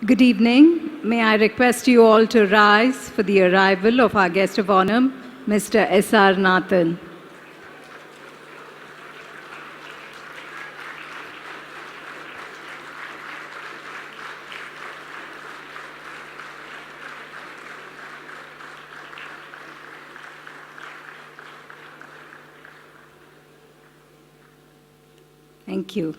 Good evening. May I request you all to rise for the arrival of our guest of honor, Mr. S.R Nathan. Thank you.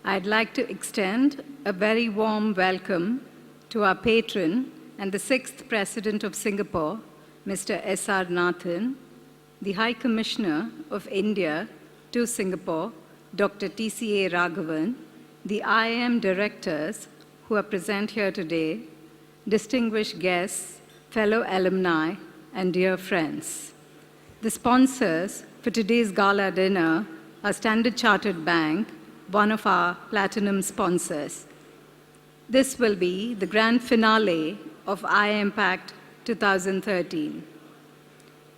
I'd like to extend a very warm welcome to our patron and the 6th President of Singapore, Mr. S.R Nathan, the High Commissioner of India to Singapore, Dr. T.C.A. Raghavan, the IIM directors who are present here today, distinguished guests, fellow alumni, and dear friends. The sponsors for today's gala dinner are Standard Chartered Bank, one of our platinum sponsors. This will be the grand finale of IIMPACT 2013.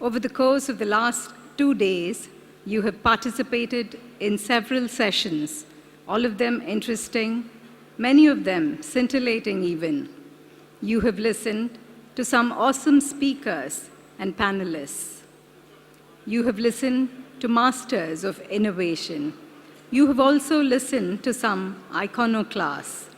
Over the course of the last 2 days, you have participated in several sessions, all of them interesting, many of them scintillating even. You have listened to some awesome speakers and panelists. You have listened to masters of innovation. You have also listened to some iconoclasts.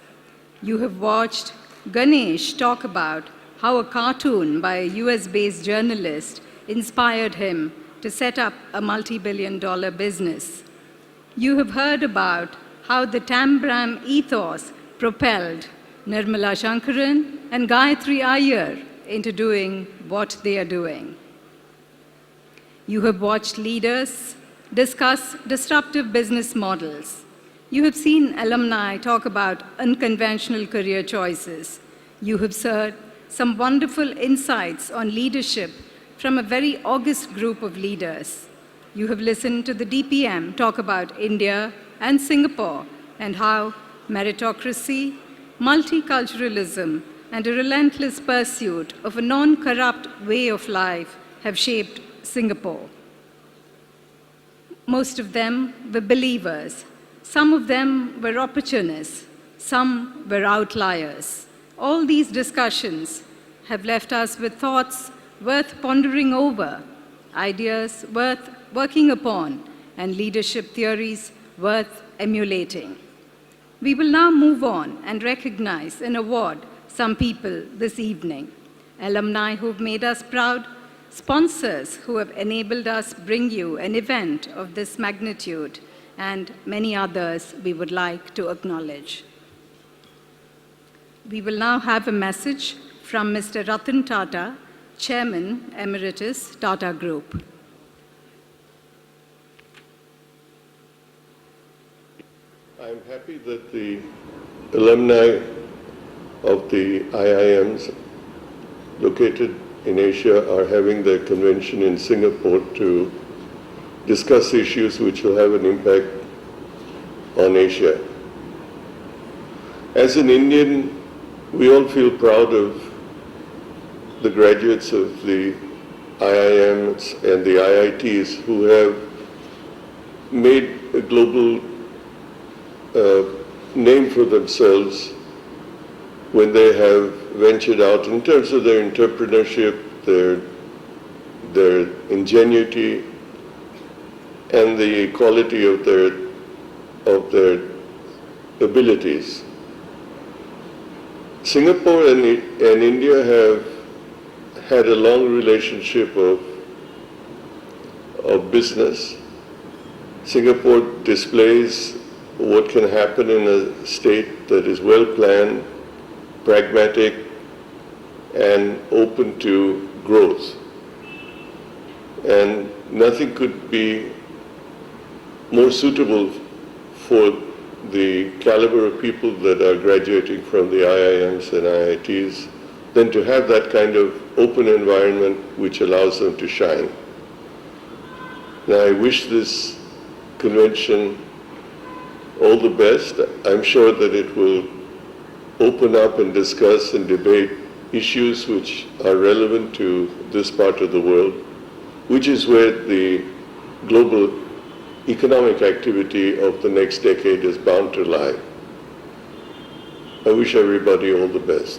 You have watched Ganesh talk about how a cartoon by a US-based journalist inspired him to set up a multi-billion-dollar business. You have heard about how the Tambram ethos propelled Nirmala Shankaran and Gayatri Iyer into doing what they are doing. You have watched leaders discuss disruptive business models. You have seen alumni talk about unconventional career choices. You have heard some wonderful insights on leadership from a very august group of leaders. You have listened to the DPM talk about India and Singapore and how meritocracy, multiculturalism, and a relentless pursuit of a non-corrupt way of life have shaped Singapore. Most of them were believers. Some of them were opportunists. Some were outliers. All these discussions have left us with thoughts worth pondering over, ideas worth working upon, and leadership theories worth emulating. We will now move on and recognize and award some people this evening. Alumni who've made us proud, sponsors who have enabled us bring you an event of this magnitude, and many others we would like to acknowledge. We will now have a message from Mr. Ratan Tata, Chairman Emeritus, Tata Group. I'm happy that the alumni of the IIMs located in Asia are having their convention in Singapore to discuss issues which will have an impact on Asia. As an Indian, we all feel proud of the graduates of the IIMs and the IITs who have made a global name for themselves when they have ventured out in terms of their entrepreneurship, their ingenuity, and the quality of their abilities. Singapore and India have had a long relationship of business. Singapore displays what can happen in a state that is well planned, pragmatic, and open to growth. And nothing could be more suitable for the caliber of people that are graduating from the IIMs and IITs than to have that kind of open environment which allows them to shine. Now, I wish this convention all the best. I'm sure that it will open up and discuss and debate issues which are relevant to this part of the world, which is where the global economic activity of the next decade is bound to lie. I wish everybody all the best.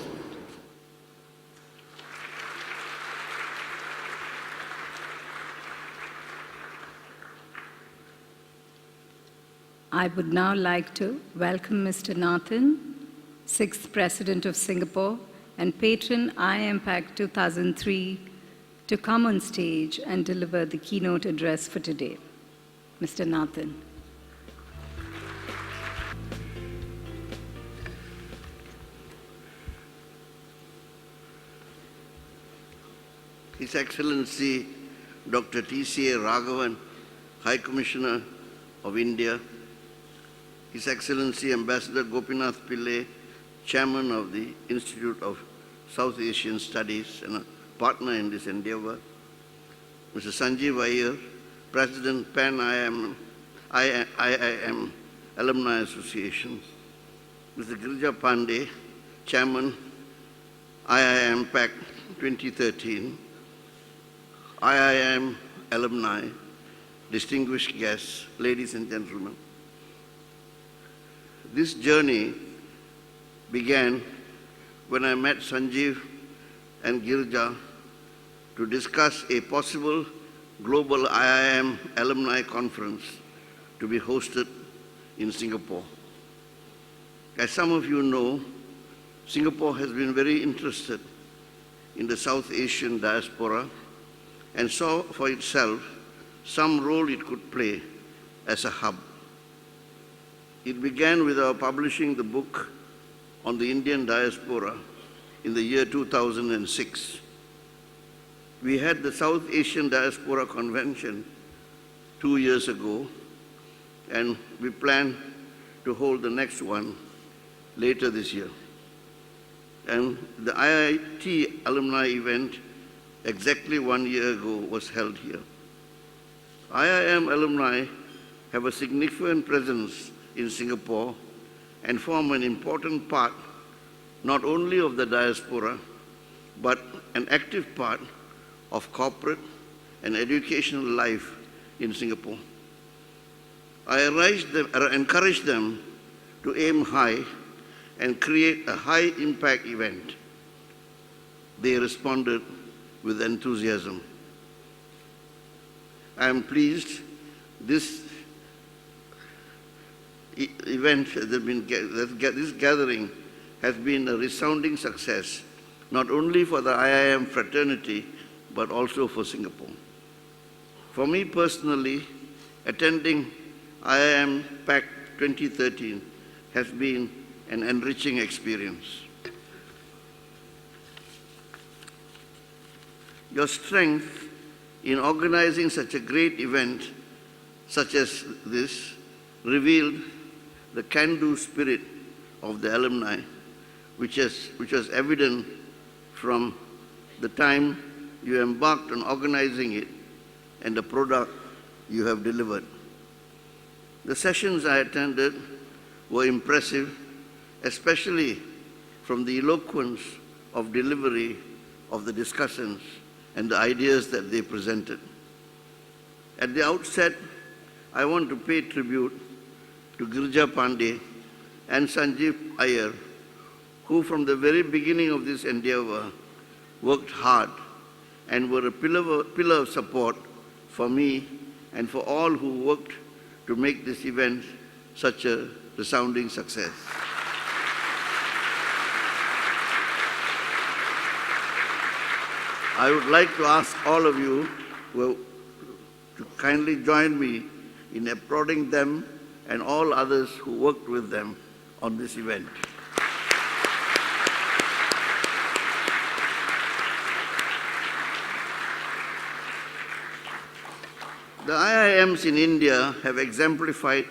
I would now like to welcome Mr. Nathan, 6th President of Singapore and patron IIMPACT 2003, to come on stage and deliver the keynote address for today. Mr. Nathan. His Excellency Dr. T.C.A. Raghavan, High Commissioner of India, His Excellency Ambassador Gopinath Pillai, Chairman of the Institute of South Asian Studies and a partner in this endeavor, Mr. Sanjeev Iyer, President Pan IIM Alumni Association, Mr. Girija Pandey, Chairman IIMPACT 2013, IIM Alumni, distinguished guests, ladies and gentlemen. This journey began when I met Sanjeev and Girija to discuss a possible global IIM alumni conference to be hosted in Singapore. As some of you know, Singapore has been very interested in the South Asian diaspora and saw for itself some role it could play as a hub. It began with our publishing the book on the Indian diaspora in the year 2006. We had the South Asian Diaspora Convention 2 years ago, and we plan to hold the next one later this year. And the IIT alumni event exactly 1 year ago was held here. IIM alumni have a significant presence in Singapore and form an important part not only of the diaspora, but an active part of corporate and educational life in Singapore. I encourage them to aim high and create a high-impact event. They responded with enthusiasm. I am pleased this event, this gathering has been a resounding success, not only for the IIM fraternity, but also for Singapore. For me personally, attending IIMPACT 2013 has been an enriching experience. Your strength in organizing such a great event such as this revealed the can-do spirit of the alumni, which was evident from the time you embarked on organizing it and the product you have delivered. The sessions I attended were impressive, especially from the eloquence of delivery of the discussants and the ideas that they presented. At the outset, I want to pay tribute to Girija Pandey and Sanjeev Iyer, who from the very beginning of this endeavor worked hard and were a pillar of support for me and for all who worked to make this event such a resounding success. I would like to ask all of you to kindly join me in applauding them and all others who worked with them on this event. The IIMs in India have exemplified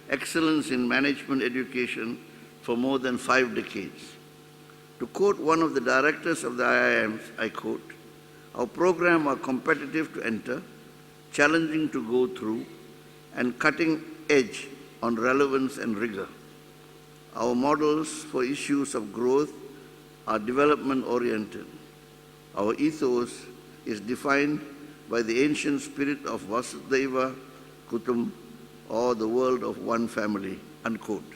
excellence in management education for more than 5 decades. To quote one of the directors of the IIMs, I quote, "Our programs are competitive to enter, challenging to go through, and cutting edge on relevance and rigor. Our models for issues of growth are development-oriented. Our ethos is defined by the ancient spirit of Vasudhaiva Kutum, or the world of one family," unquote.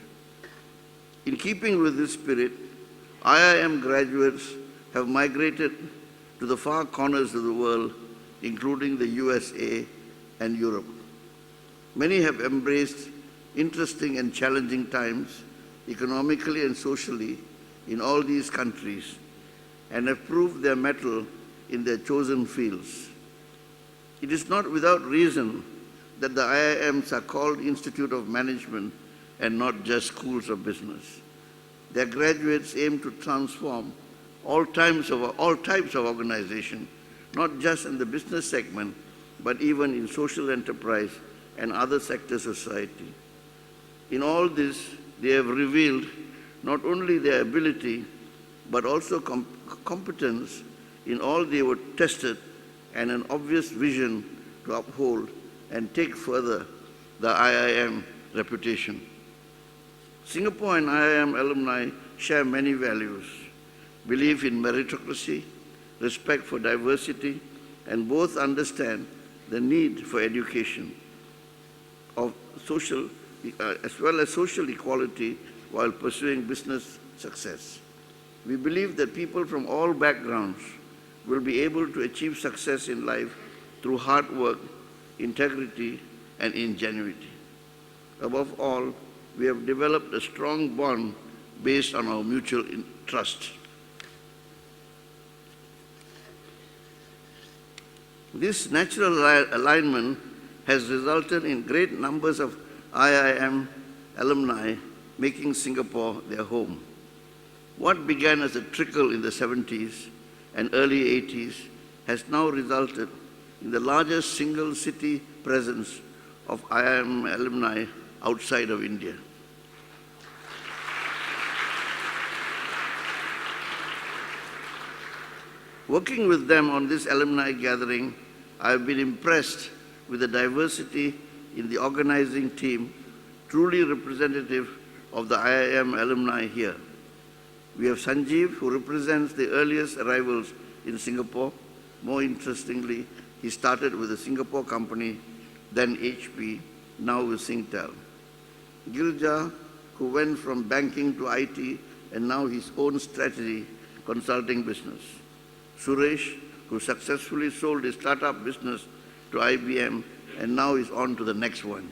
In keeping with this spirit, IIM graduates have migrated to the far corners of the world, including the USA and Europe. Many have embraced interesting and challenging times, economically and socially, in all these countries, and have proved their mettle in their chosen fields. It is not without reason that the IIMs are called Institute of Management and not just schools of business. Their graduates aim to transform all types of organization, not just in the business segment, but even in social enterprise and other sectors of society. In all this, they have revealed not only their ability, but also competence in all they were tested and an obvious vision to uphold and take further the IIM reputation. Singapore and IIM alumni share many values: belief in meritocracy, respect for diversity, and both understand the need for education of social, as well as social equality while pursuing business success. We believe that people from all backgrounds will be able to achieve success in life through hard work, integrity, and ingenuity. Above all, we have developed a strong bond based on our mutual trust. This natural alignment has resulted in great numbers of IIM alumni making Singapore their home. What began as a trickle in the 70s and early 80s has now resulted in the largest single city presence of IIM alumni outside of India. Working with them on this alumni gathering, I have been impressed with the diversity in the organizing team, truly representative of the IIM alumni here. We have Sanjeev, who represents the earliest arrivals in Singapore. More interestingly, he started with a Singapore company, then HP, now with Singtel. Girja, who went from banking to IT and now his own strategy consulting business. Suresh, who successfully sold his startup business to IBM and now is on to the next one.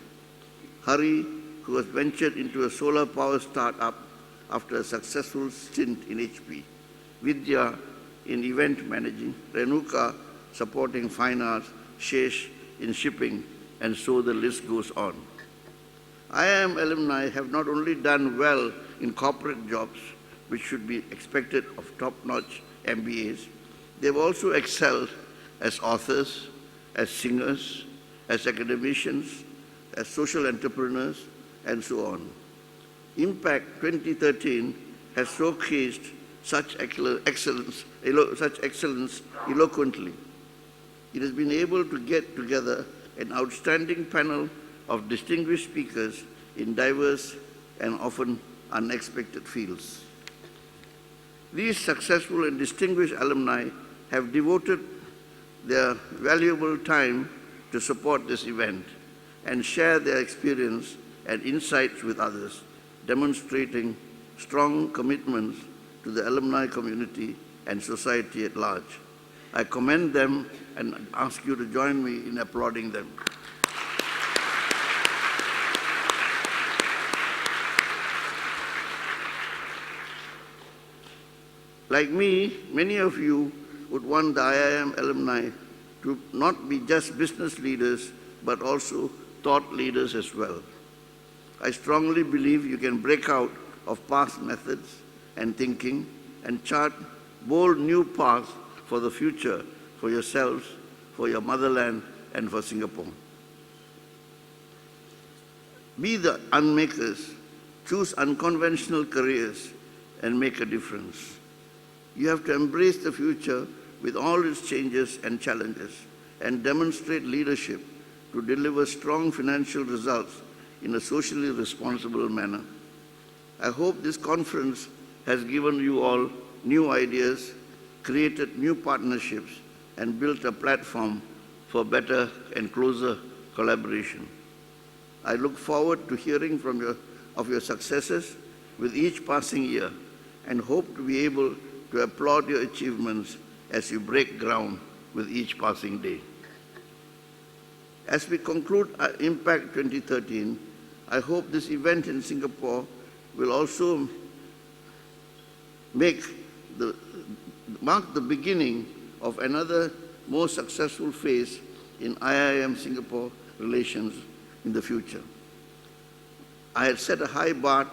Hari, who has ventured into a solar power startup after a successful stint in HP. Vidya in event managing, Renuka supporting fine arts, Shesh in shipping, and so the list goes on. IIM alumni have not only done well in corporate jobs, which should be expected of top-notch MBAs, they've also excelled as authors, as singers, as academicians, as social entrepreneurs, and so on. IIMPACT 2013 has showcased such excellence eloquently. It has been able to get together an outstanding panel of distinguished speakers in diverse and often unexpected fields. These successful and distinguished alumni have devoted their valuable time to support this event and share their experience and insights with others, demonstrating strong commitments to the alumni community and society at large. I commend them and ask you to join me in applauding them. Like me, many of you would want the IIM alumni to not be just business leaders, but also thought leaders as well. I strongly believe you can break out of past methods and thinking and chart bold new paths for the future, for yourselves, for your motherland, and for Singapore. Be the unmakers, choose unconventional careers, and make a difference. You have to embrace the future with all its changes and challenges and demonstrate leadership to deliver strong financial results in a socially responsible manner. I hope this conference has given you all new ideas, created new partnerships, and built a platform for better and closer collaboration. I look forward to hearing of your successes with each passing year and hope to be able to applaud your achievements as you break ground with each passing day. As we conclude our IIMPACT 2013, I hope this event in Singapore will also mark the beginning of another more successful phase in IIM Singapore relations in the future. I had set a high bar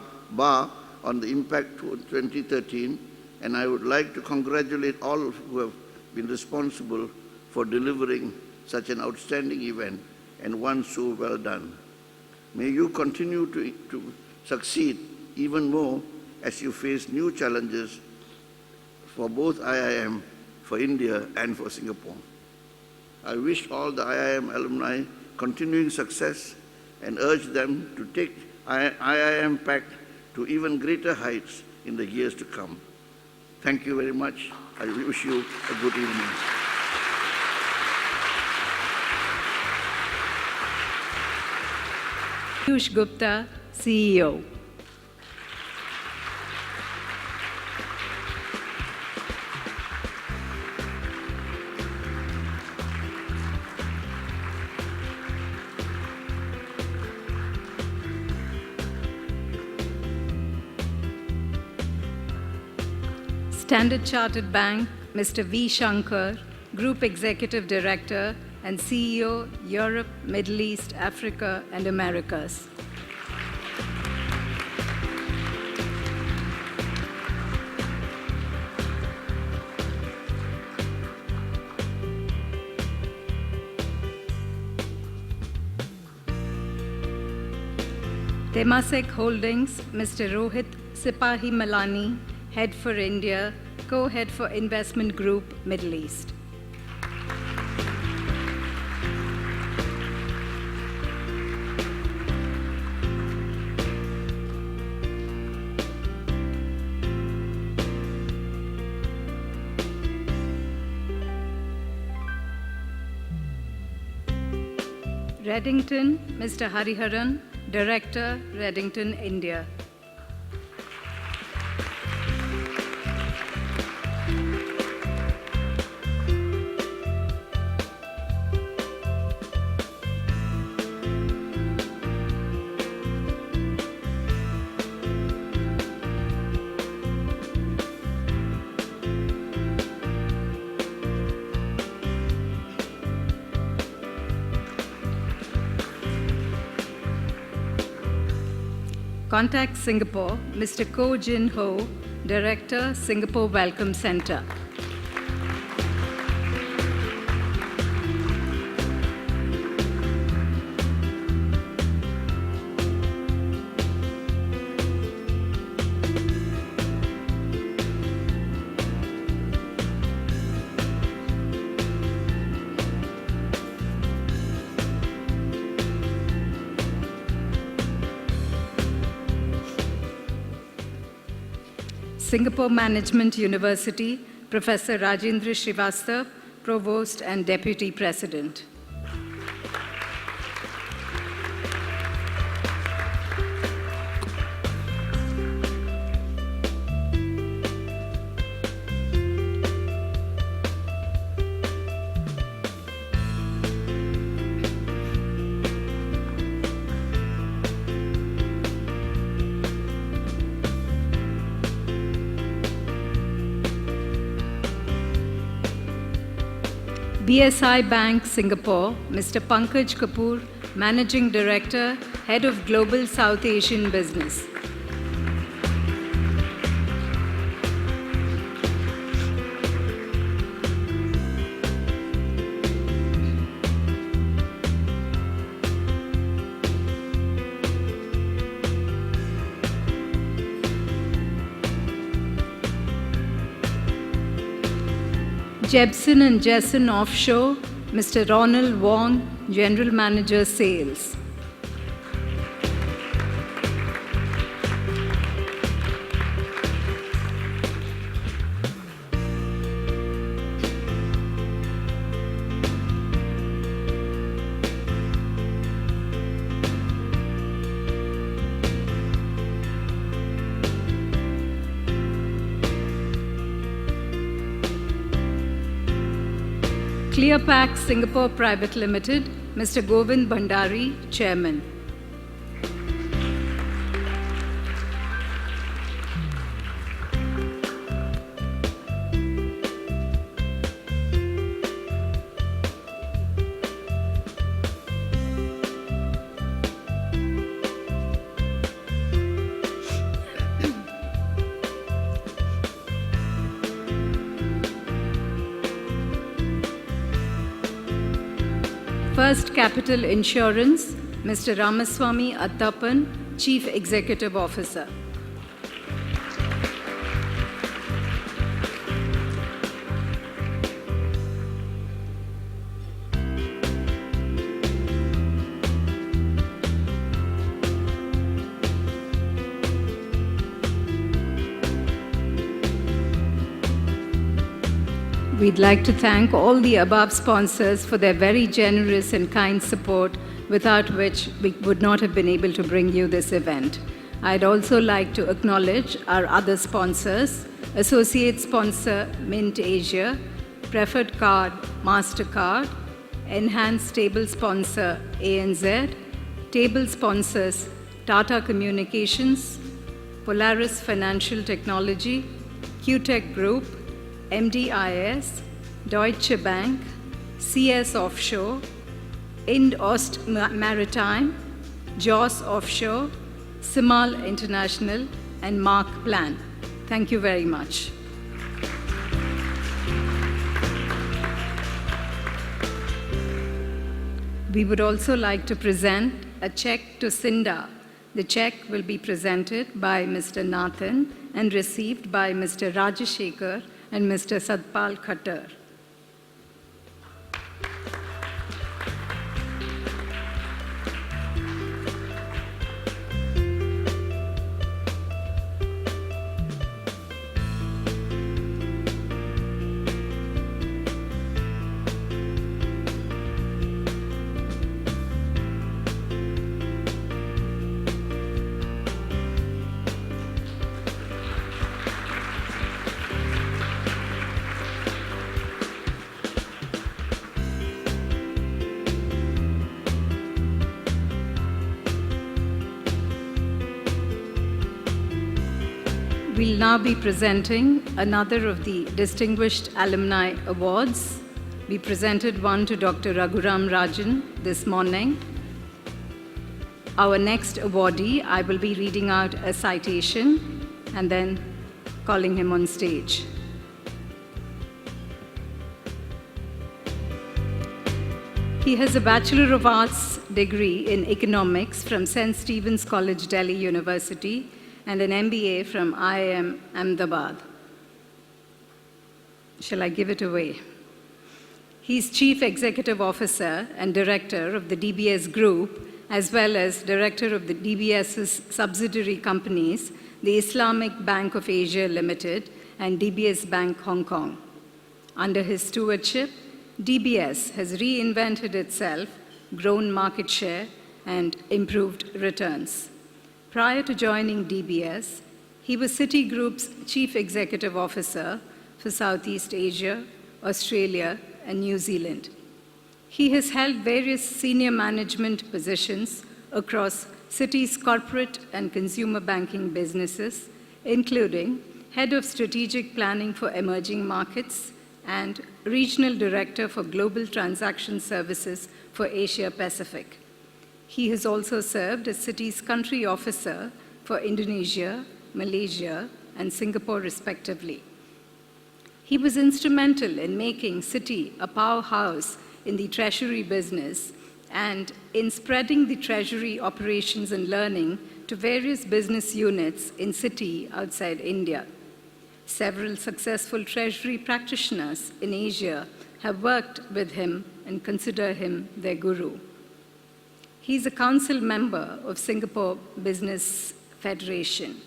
on the IIMPACT 2013, and I would like to congratulate all who have been responsible for delivering such an outstanding event and one so well done. May you continue to succeed even more as you face new challenges for both IIM, for India, and for Singapore. I wish all the IIM alumni continuing success and urge them to take IIMPACT to even greater heights in the years to come. Thank you very much. I wish you a good evening. Piyush Gupta, CEO. Standard Chartered Bank, Mr. V. Shankar, Group Executive Director and CEO, Europe, Middle East, Africa, and Americas. Temasek Holdings, Mr. Rohit Sipahi Malani, Head for India, Co-Head for Investment Group, Middle East. Reddington, Mr. Hariharan, Director, Reddington, India. Contact Singapore, Mr. Ko Jin Ho, Director, Singapore Welcome Center. Singapore Management University, Professor Rajendra Srivastav, Provost and Deputy President. BSI Bank, Singapore, Mr. Pankaj Kapoor, Managing Director, Head of Global South Asian Business. Jebsen and Jessen Offshore, Mr. Ronald Wong, General Manager, Sales. ClearPack Singapore Private Limited, Mr. Govind Bhandari, Chairman. First Capital Insurance, Mr. Ramaswamy Attappan, Chief Executive Officer. We'd like to thank all the above sponsors for their very generous and kind support, without which we would not have been able to bring you this event. I'd also like to acknowledge our other sponsors: Associate Sponsor Mint Asia, Preferred Card MasterCard, Enhanced Table Sponsor ANZ, Table Sponsors Tata Communications, Polaris Financial Technology, QTech Group, MDIS, Deutsche Bank, CS Offshore, Ind-Ost Maritime, JOS Offshore, Simal International, and Mark Plan. Thank you very much. We would also like to present a check to Cinda. The check will be presented by Mr. Nathan and received by Mr. Rajashekar and Mr. Satpal Khattar. We'll now be presenting another of the Distinguished Alumni Awards. We presented one to Dr. Raghuram Rajan this morning. Our next awardee, I will be reading out a citation and then calling him on stage. He has a Bachelor of Arts degree in Economics from St. Stephen's College, Delhi University, and an MBA from IIM Ahmedabad. Shall I give it away? He's Chief Executive Officer and Director of the DBS Group, as well as Director of the DBS's subsidiary companies, the Islamic Bank of Asia Limited and DBS Bank Hong Kong. Under his stewardship, DBS has reinvented itself, grown market share, and improved returns. Prior to joining DBS, he was Citigroup's Chief Executive Officer for Southeast Asia, Australia, and New Zealand. He has held various senior management positions across Citi's corporate and consumer banking businesses, including Head of Strategic Planning for Emerging Markets and Regional Director for Global Transaction Services for Asia Pacific. He has also served as Citi's country officer for Indonesia, Malaysia, and Singapore, respectively. He was instrumental in making Citi a powerhouse in the treasury business and in spreading the treasury operations and learning to various business units in Citi outside India. Several successful treasury practitioners in Asia have worked with him and consider him their guru. He's a council member of Singapore Business Federation.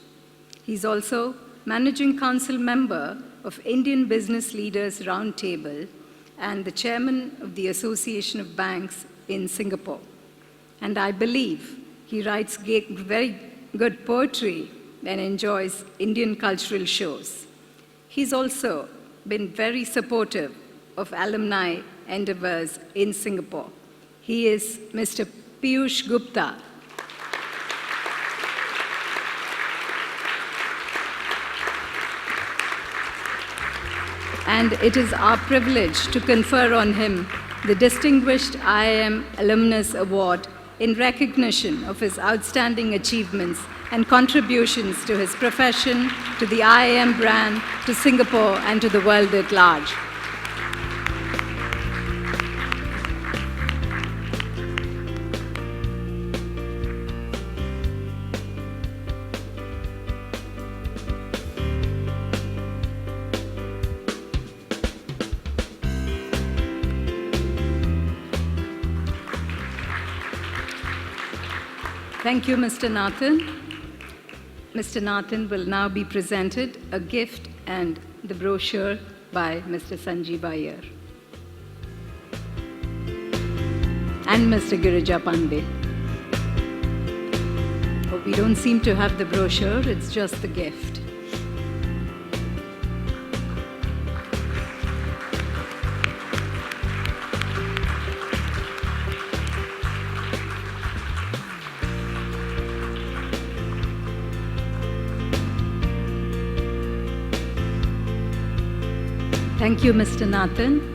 He's also managing council member of Indian Business Leaders Roundtable and the chairman of the Association of Banks in Singapore. And I believe he writes very good poetry and enjoys Indian cultural shows. He's also been very supportive of alumni endeavors in Singapore. He is Mr. Piyush Gupta. And it is our privilege to confer on him the Distinguished IIM Alumnus Award in recognition of his outstanding achievements and contributions to his profession, to the IIM brand, to Singapore, and to the world at large. Thank you, Mr. Nathan. Mr. Nathan will now be presented a gift and the brochure by Mr. Sanjeev Iyer and Mr. Girija Pandey. Oh, we don't seem to have the brochure, it's just the gift. Thank you, Mr. Nathan.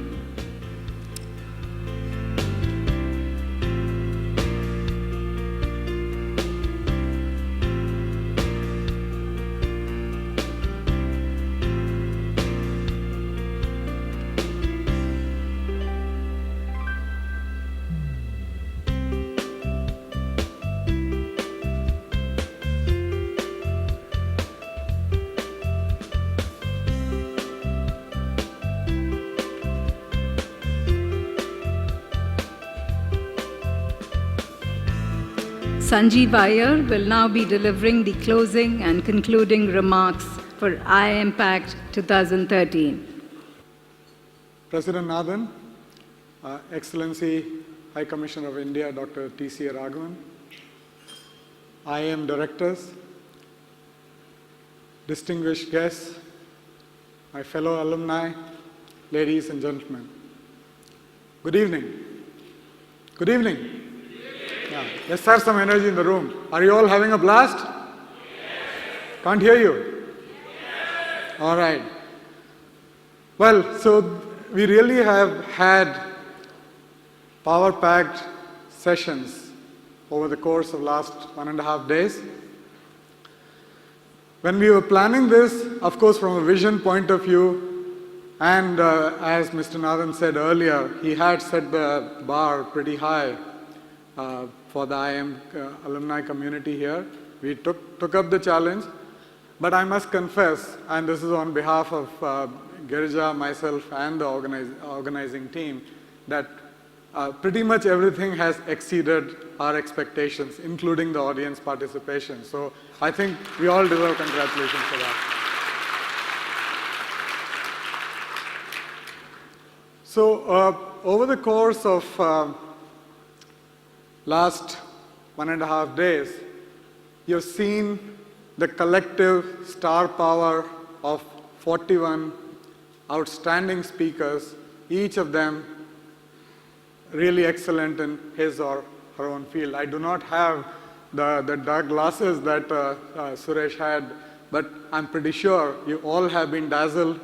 Sanjeev Iyer will now be delivering the closing and concluding remarks for IIMPACT 2013. President Nathan, Excellency High Commissioner of India, Dr. T.C. Raghavan, IIM directors, distinguished guests, my fellow alumni, ladies and gentlemen. Good evening. Good evening. Yeah. Let's have some energy in the room. Are you all having a blast? Yes. Can't hear you? Yes. All right. Well, so we really have had power-packed sessions over the course of last 1.5 days. When we were planning this, of course, from a vision point of view, and as Mr. Nathan said earlier, he had set the bar pretty high for the IIM alumni community here. We took up the challenge, but I must confess, and this is on behalf of Girija, myself, and the organizing team, that pretty much everything has exceeded our expectations, including the audience participation. So I think we all deserve congratulations for that. So over the course of last 1.5 days, you've seen the collective star power of 41 outstanding speakers, each of them really excellent in his or her own field. I do not have the dark glasses that Suresh had, but I'm pretty sure you all have been dazzled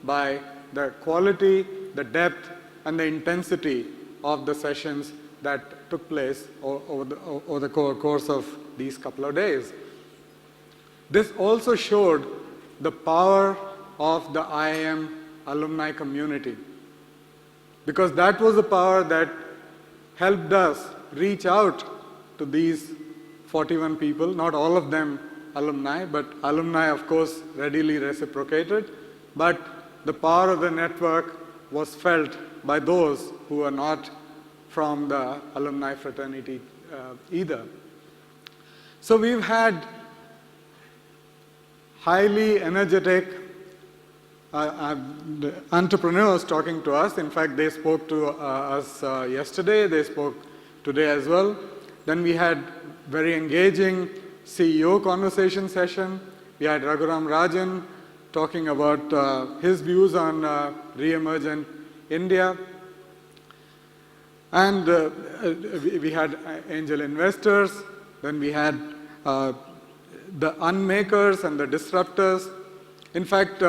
by the quality, the depth, and the intensity of the sessions that took place over the course of these couple of days. This also showed the power of the IIM alumni community, because that was the power that helped us reach out to these 41 people, not all of them alumni, but alumni, of course, readily reciprocated. But the power of the network was felt by those who are not from the alumni fraternity either. So we've had highly energetic entrepreneurs talking to us. In fact, they spoke to us yesterday, they spoke today as well. Then we had very engaging CEO conversation session. We had Raghuram Rajan talking about his views on re-emergent India. And we had angel investors, then we had the unmakers and the disruptors. In fact,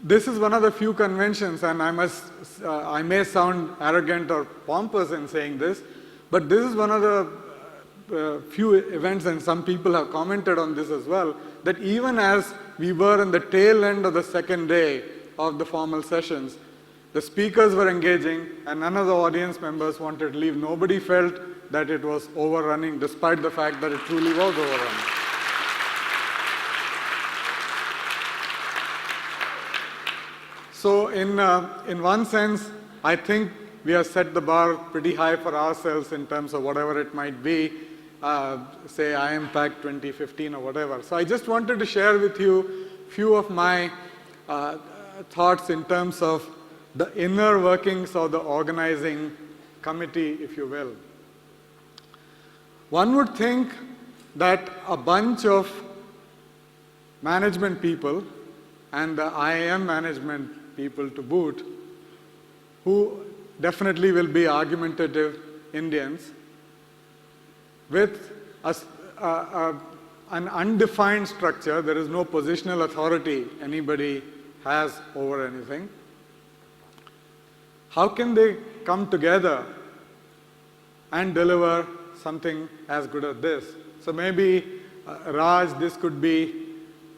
this is one of the few conventions, and I may sound arrogant or pompous in saying this, but this is one of the few events, and some people have commented on this as well, that even as we were in the tail end of the second day of the formal sessions, the speakers were engaging, and none of the audience members wanted to leave. Nobody felt that it was overrunning, despite the fact that it truly was overrunning. So in one sense, I think we have set the bar pretty high for ourselves in terms of whatever it might be, say IIMPACT 2015 or whatever. So I just wanted to share with you a few of my thoughts in terms of the inner workings of the organizing committee, if you will. One would think that a bunch of management people and the IIM management people to boot, who definitely will be argumentative Indians, with an undefined structure. There is no positional authority anybody has over anything. How can they come together and deliver something as good as this? So maybe, Raj, this could be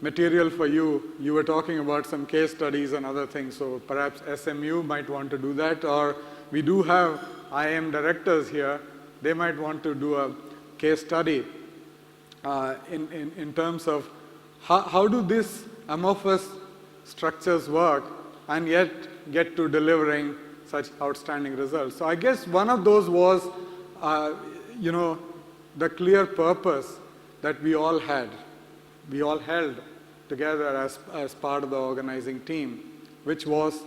material for you. You were talking about some case studies and other things, so perhaps SMU might want to do that, or we do have IIM directors here. They might want to do a case study in terms of how do these amorphous structures work and yet get to delivering such outstanding results. So I guess one of those was, the clear purpose that we all had. We all held together as part of the organizing team, which was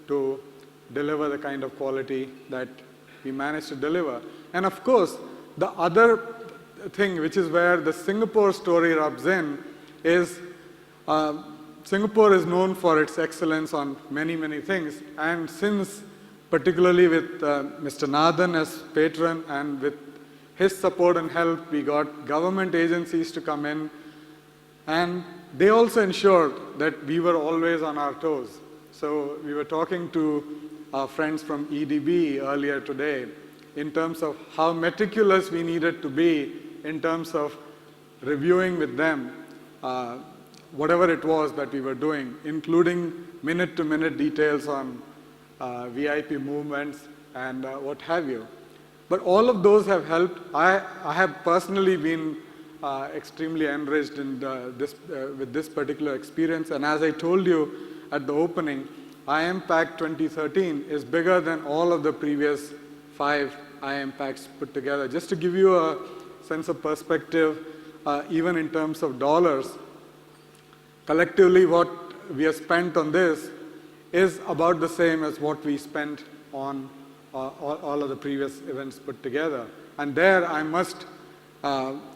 to deliver the kind of quality that we managed to deliver. And of course, the other thing, which is where the Singapore story rubs in, is Singapore is known for its excellence on many, many things. And since, particularly with Mr. Nathan as patron, and with his support and help, we got government agencies to come in, and they also ensured that we were always on our toes. So we were talking to our friends from EDB earlier today in terms of how meticulous we needed to be in terms of reviewing with them whatever it was that we were doing, including minute-to-minute details on VIP movements and what have you. But all of those have helped. I have personally been extremely enriched in with this particular experience. And as I told you at the opening, IIMPACT 2013 is bigger than all of the previous 5 IIMPACTs put together. Just to give you a sense of perspective, even in terms of dollars, collectively what we have spent on this is about the same as what we spent on all of the previous events put together. And there I must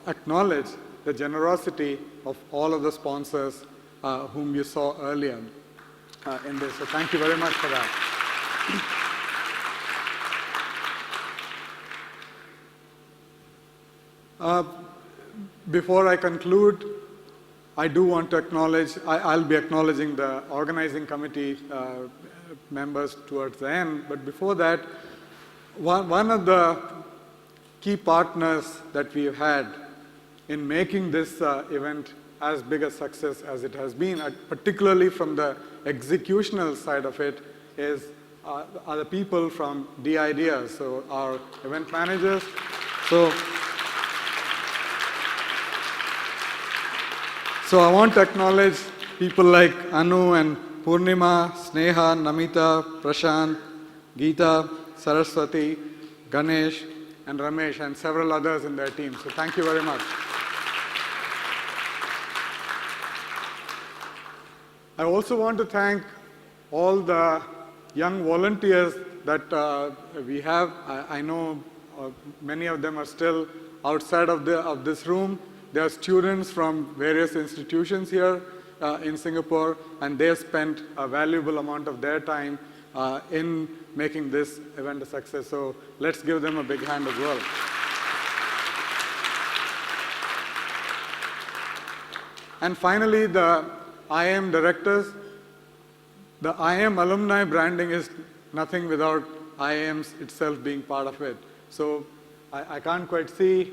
acknowledge the generosity of all of the sponsors whom you saw earlier in this. So thank you very much for that. Before I conclude, I do want to acknowledge, I'll be acknowledging the organizing committee members towards the end, but before that, one of the key partners that we've had in making this event as big a success as it has been, particularly from the executional side of it, are the people from D-Ideas, so our event managers. So I want to acknowledge people like Anu and Purnima, Sneha, Namita, Prashant, Geeta, Saraswati, Ganesh, and Ramesh, and several others in their team. So thank you very much. I also want to thank all the young volunteers that we have. I know many of them are still outside of this room. They are students from various institutions here in Singapore, and they have spent a valuable amount of their time in making this event a success. So let's give them a big hand as well. And finally, the IIM directors. The IIM alumni branding is nothing without IIMs itself being part of it. So I can't quite see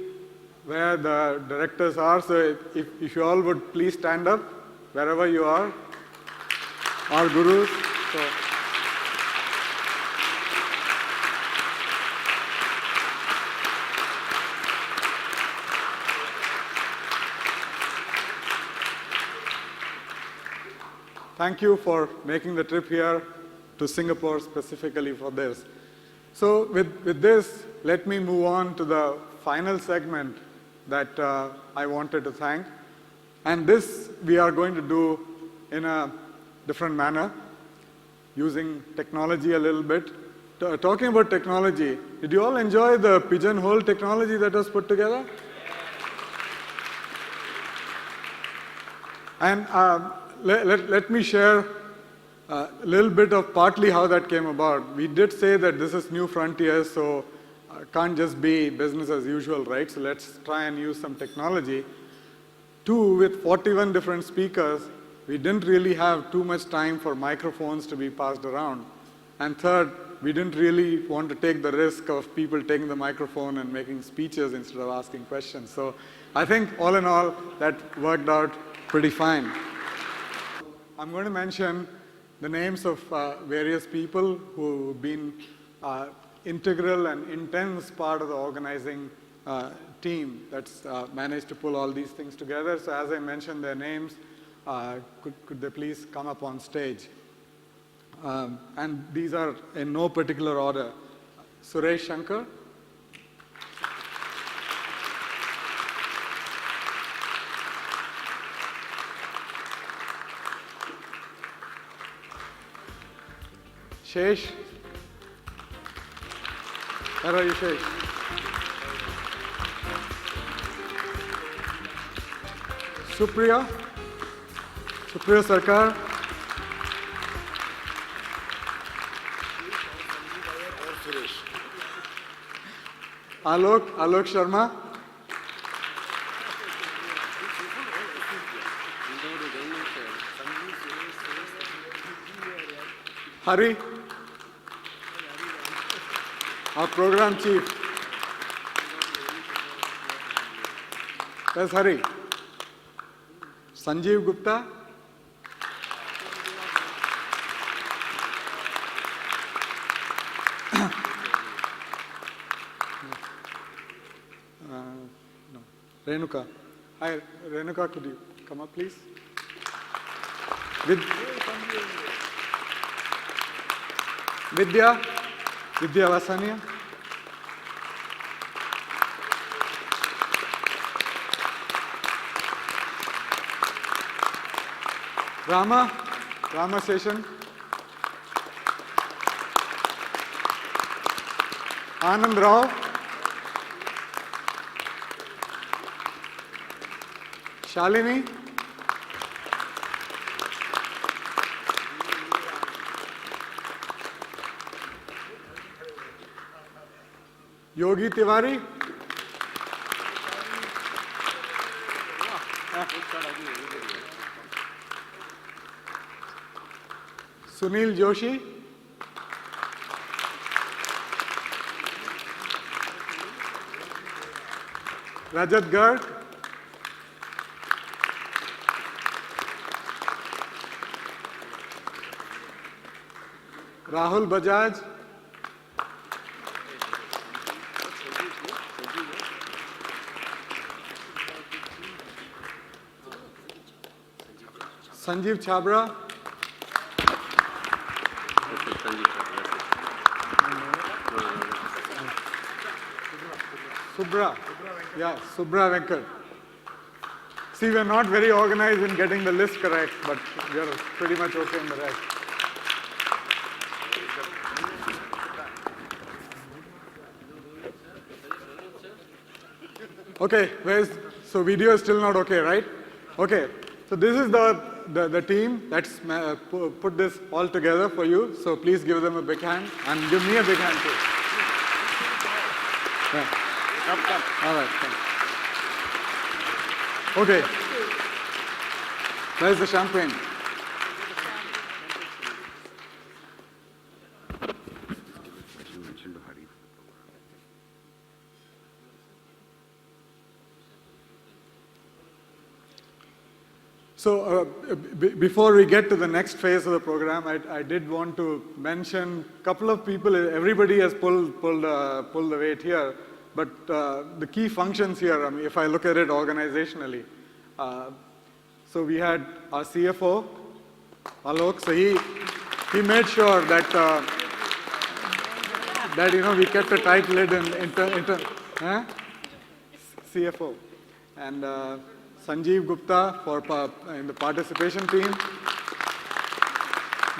where the directors are. So if you all would please stand up wherever you are, our gurus. So, thank you for making the trip here to Singapore specifically for this. So with this, let me move on to the final segment that I wanted to thank. And this we are going to do in a different manner, using technology a little bit. Talking about technology, did you all enjoy the pigeonhole technology that was put together? And let me share a little bit of partly how that came about. We did say that this is new frontiers, so can't just be business as usual, right? So let's try and use some technology. Two, with 41 different speakers, we didn't really have too much time for microphones to be passed around. And third, we didn't really want to take the risk of people taking the microphone and making speeches instead of asking questions. So I think all in all, that worked out pretty fine. I'm going to mention the names of various people who've been integral and intense part of the organizing team that's managed to pull all these things together. So as I mentioned their names, could they please come up on stage? And these are in no particular order. Suresh Shankar. Shesh. Where are you, Shesh? Supriya. Supriya Sarkar. Alok Sharma. Hari, our program chief. Where's Hari? Sanjeev Gupta. No. Renuka. Hi, Renuka, could you come up, please? Vidya Vasania. Rama Session. Anand Rao. Shalini. Yogi Tiwari. Sunil Joshi. Rajat Garg. Rahul Bajaj. Sanjeev Chabra. Subra. Yeah, Subra Venkat. See, we're not very organized in getting the list correct, but we're pretty much okay in the rest. Okay, so video is still not okay, right? Okay, so this is the the team that's put this all together for you. So please give them a big hand and give me a big hand too. Yeah. All right. Come. Okay. Where's the champagne? So before we get to the next phase of the program, I did want to mention a couple of people. Everybody has pulled the weight here, but the key functions here, I mean, if I look at it organizationally, so we had our CFO, Alok. So he made sure that we kept a tight lid in CFO, and Sanjeev Gupta in the participation team.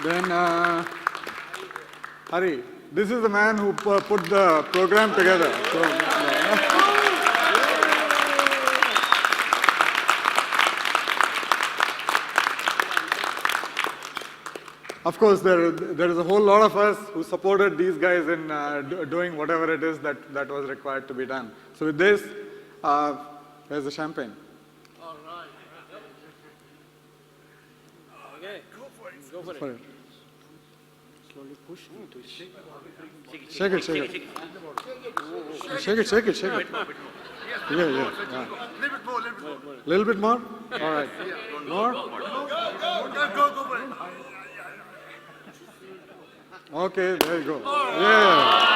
Then Hari, this is the man who put the program together. So, of course, there is a whole lot of us who supported these guys in doing whatever it is that was required to be done. So with this, there's the champagne. Go for it. Slowly push into it. Shake it. Shake it. Yeah. Little bit more? All right. More? Go for it. Okay, there you go. Yeah.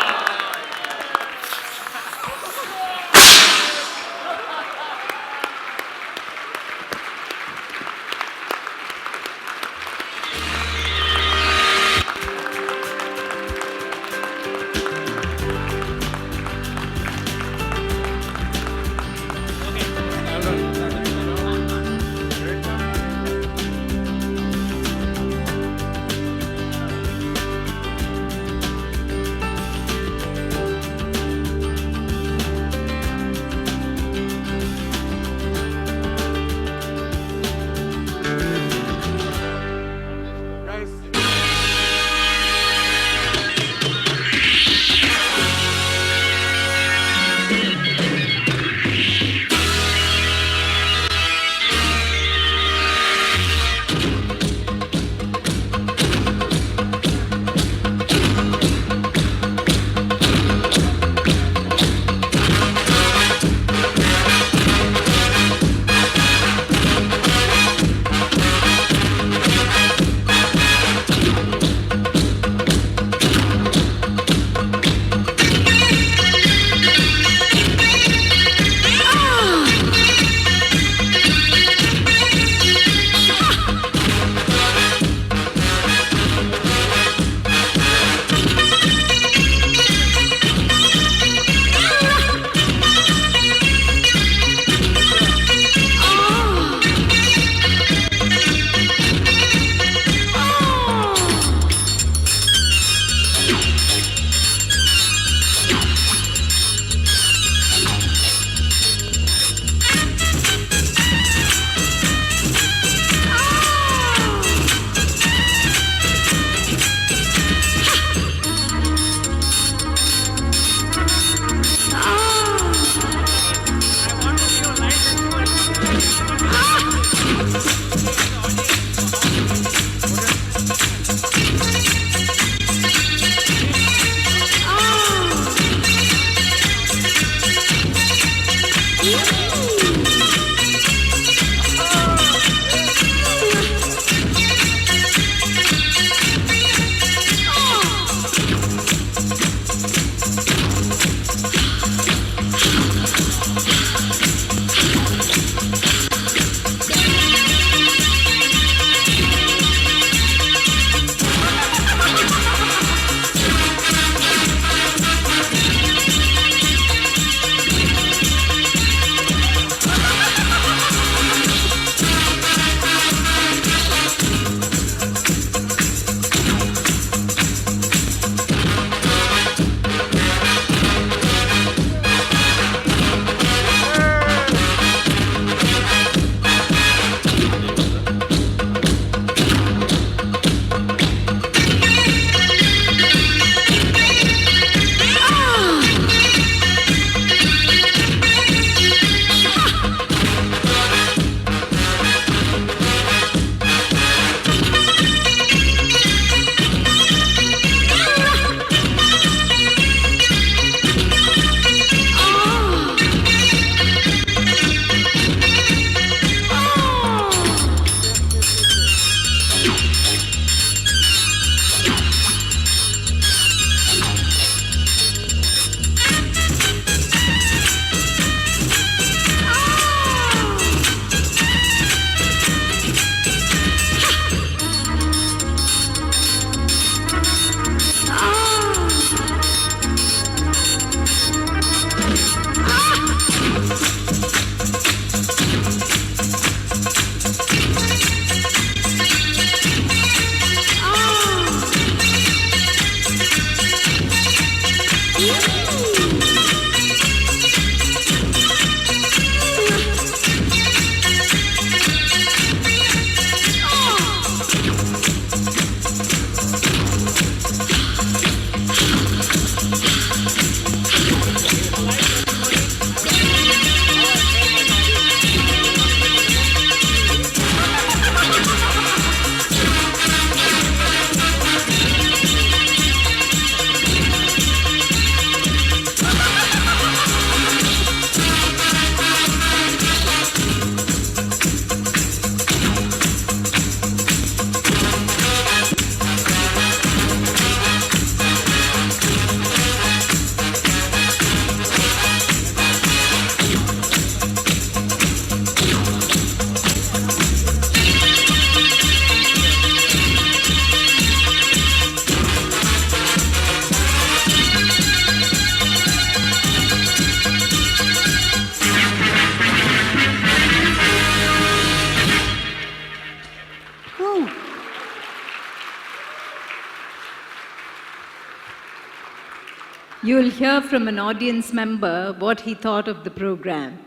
You'll hear from an audience member what he thought of the program.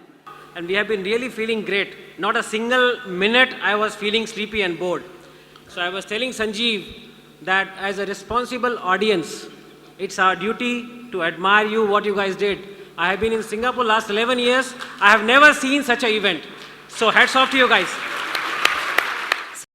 And we have been really feeling great. Not a single minute I was feeling sleepy and bored. So I was telling Sanjeev that as a responsible audience, it's our duty to admire you, what you guys did. I have been in Singapore last 11 years. I have never seen such an event. So hats off to you guys.